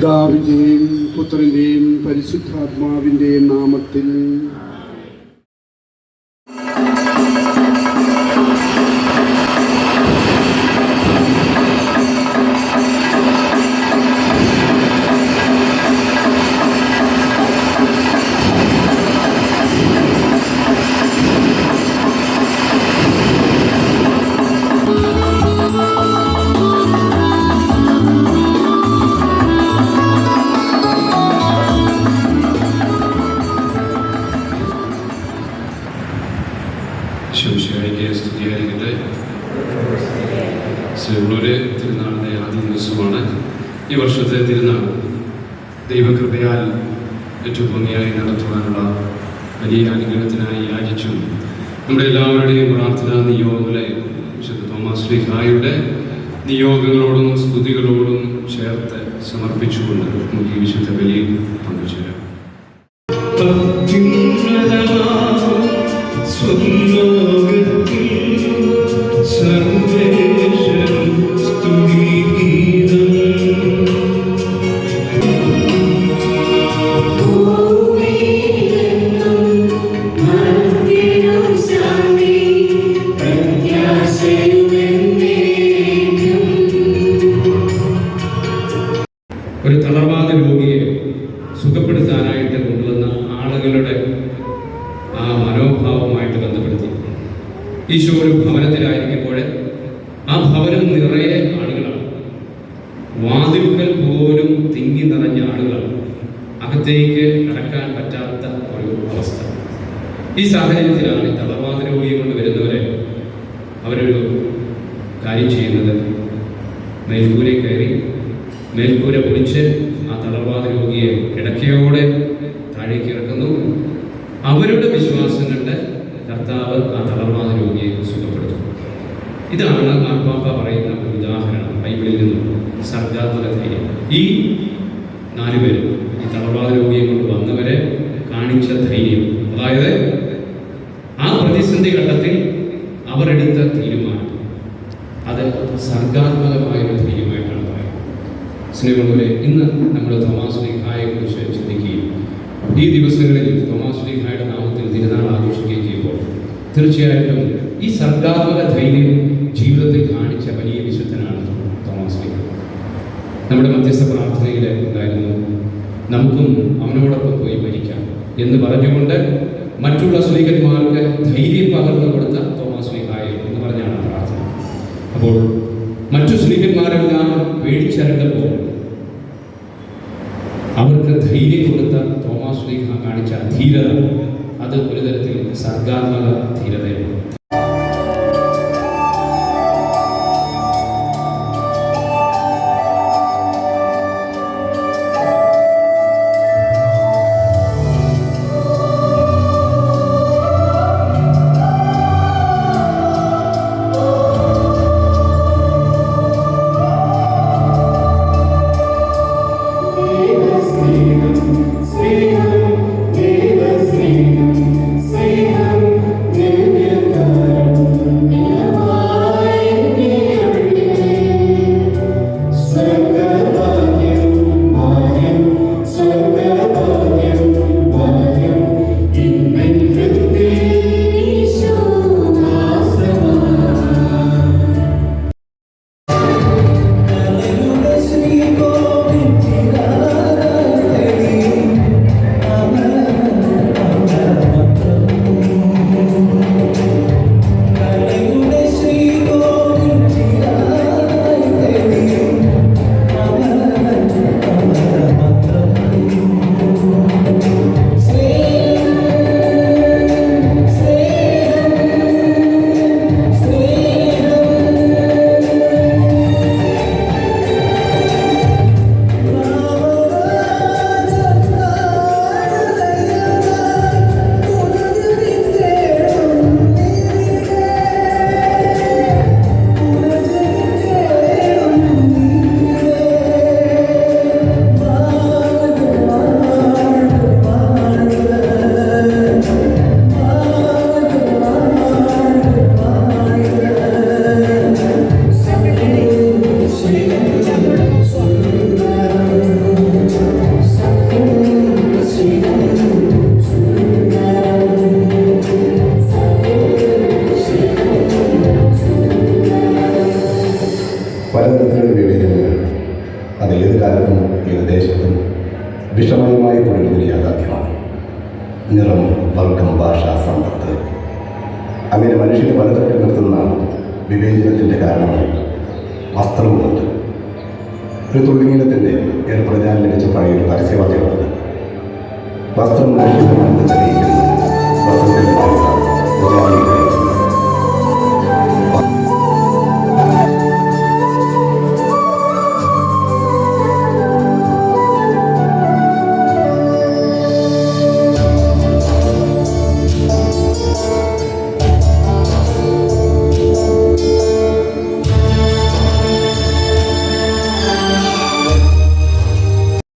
പിതാവിൻ്റെയും പുത്രൻ്റെയും പരിശുദ്ധാത്മാവിൻ്റെയും നാമത്തിൽ. ഉള്ളൂര് തിരുനാളിൻ്റെ ആദ്യ ദിവസമാണ്. ഈ വർഷത്തെ തിരുനാൾ ദൈവകൃപയാൽ ഏറ്റവും ഭംഗിയായി നടത്തുവാനുള്ള വലിയ അനുഗ്രഹത്തിനായി യാചിച്ചു നമ്മുടെ എല്ലാവരുടെയും പ്രാർത്ഥനാ നിയോഗങ്ങളെ വിശുദ്ധ തോമാസ് ശ്ലീഹായുടെ നിയോഗങ്ങളോടും സ്തുതികളോടും ചേർത്ത് സമർപ്പിച്ചുകൊണ്ട് നമുക്ക് ഈ വിശുദ്ധ ബലിയിൽ പങ്കുചേരാം. ഒരു തളർവാദ രോഗിയെ സുഖപ്പെടുത്താനായിട്ട് കൊണ്ടുവന്ന ആളുകളുടെ ആ മനോഭാവമായിട്ട് ബന്ധപ്പെടുത്തി ഈശോ ഒരു ഭവനത്തിലായിരിക്കുമ്പോൾ ആ ഭവനം നിറയെ ആളുകളാണ്. വാതിൽക്കൽ പോലും തിങ്ങി നിറഞ്ഞ ആളുകളാണ്. അകത്തേക്ക് കടക്കാൻ പറ്റാത്ത ഒരു അവസ്ഥ. ഈ സാഹചര്യത്തിലാണ് തളർവാദ രോഗിയെ കൊണ്ട് വരുന്നവരെ അവരൊരു കാര്യം ചെയ്യുന്നത്. മേൽക്കൂരെ കയറി മേൽക്കൂര പൊളിച്ച് ആ തളർവാദ രോഗിയെ കിടക്കയോടെ താഴേക്ക് ഇറക്കുന്നു. അവരുടെ വിശ്വാസം കണ്ട് കർത്താവ് ആ തളർവാദ രോഗിയെ സുഖപ്പെടുത്തും. ഇതാണ് മാർപ്പാപ്പ പറയുന്ന ഒരു ഉദാഹരണം ബൈബിളിൽ നിന്നും. സർഗാത്മക ധൈര്യം. ഈ 4 പേര് ഈ തളർവാദ രോഗിയെ കൊണ്ട് വന്നവരെ കാണിച്ച ധൈര്യം, അതായത് ആ പ്രതിസന്ധി ഘട്ടത്തിൽ അവരെടുത്ത തീരുമാനം, അത് സർഗാത്മകമായൊരു ധൈര്യമായിട്ടാണ് പറയുന്നത്. സ്നേഹമുള്ളവരെ, ഇന്ന് നമ്മൾ തോമാസ് ശ്ലീഹായെ കുറിച്ച് ചിന്തിക്കുകയും ഈ ദിവസങ്ങളിൽ തോമാസ് ശ്ലീഹായുടെ നാമത്തിൽ തിരുനാൾ ആഘോഷിക്കുകയും ചെയ്യുമ്പോൾ തീർച്ചയായിട്ടും ഈ സർഗാത്മക ധൈര്യം ജീവിതത്തിൽ കാണിച്ച വലിയ വിശുദ്ധനാണ് തോമാസ് ശ്ലീഹ. നമ്മുടെ മധ്യസ്ഥ പ്രാർത്ഥനയിൽ ഉണ്ടായിരുന്നു, നമുക്കും അവനോടൊപ്പം പോയി മരിക്കാം എന്ന് പറഞ്ഞുകൊണ്ട് മറ്റുള്ള ശ്ലീഹന്മാർക്ക് ധൈര്യം പകർന്നു കൊടുത്ത തോമാസ് ശ്ലീഹായെ എന്ന് പറഞ്ഞാണ് പ്രാർത്ഥന. അപ്പോൾ മറ്റു ശ്ലീഹന്മാരെല്ലാം പേടിച്ചരണ്ടപ്പോൾ അവർക്ക് ധൈര്യം കൊടുത്ത തോമാസ് ശ്ലീഹ കാണിച്ച ധീരത, അത് ഒരു തരത്തിൽ സർഗാത്മക ധീരതയാണ്. Deus വിഷമയമായി തുടരുന്നൊരു യാഥാർത്ഥ്യമാണ്. നിറം, വർഗം, ഭാഷ, സമ്പത്ത് അങ്ങനെ മനുഷ്യനെ പലതരത്തിൽ നിർത്തുന്ന വിവേചനത്തിൻ്റെ കാരണങ്ങളിൽ വസ്ത്രവുമുണ്ട്. ഒരു തുള്ളിനീളത്തിൻ്റെ ഏറെ പ്രചാരം ലഭിച്ച പഴയൊരു പരസ്യവാചകമുണ്ട്. വസ്ത്രം മനുഷ്യന്റെ മനസ്സ് തെളിയിക്കുന്നു, വസ്ത്രത്തിൻ്റെ